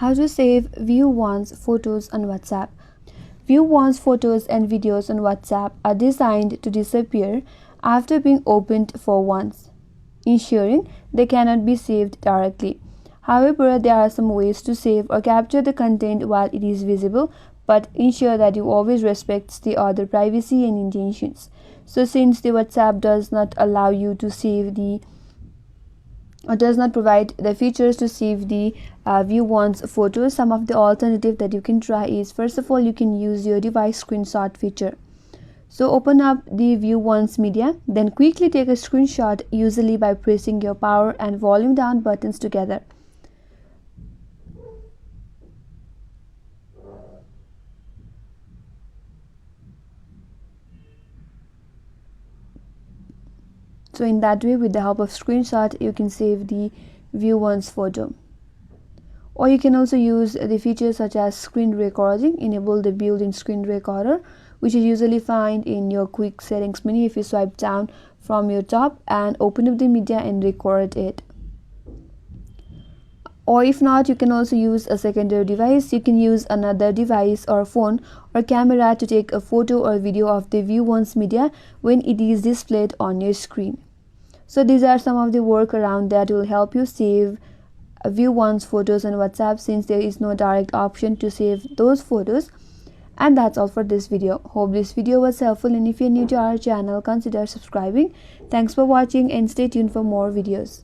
How to save view once photos on WhatsApp. View once photos and videos on WhatsApp are designed to disappear after being opened for once, ensuring they cannot be saved directly. However, there are some ways to save or capture the content while it is visible, but ensure that you always respect the other privacy and intentions. So since the WhatsApp does not allow you to save the or does not provide the features to save the view once photos, some of the alternative that you can try is, first of all, you can use your device screenshot feature. So open up the view once media, then quickly take a screenshot, usually by pressing your power and volume down buttons together. So in that way, with the help of screenshot, you can save the view once photo. Or you can also use the features such as screen recording. Enable the built-in screen recorder, which is usually found in your quick settings menu if you swipe down from your top and open up the media and record it. Or if not, you can also use a secondary device. You can use another device or phone or camera to take a photo or video of the view once media when it is displayed on your screen. So these are some of the workaround that will help you save view once photos on WhatsApp, since there is no direct option to save those photos. And that's all for this video. Hope this video was helpful, and if you're new to our channel, consider subscribing. Thanks for watching and stay tuned for more videos.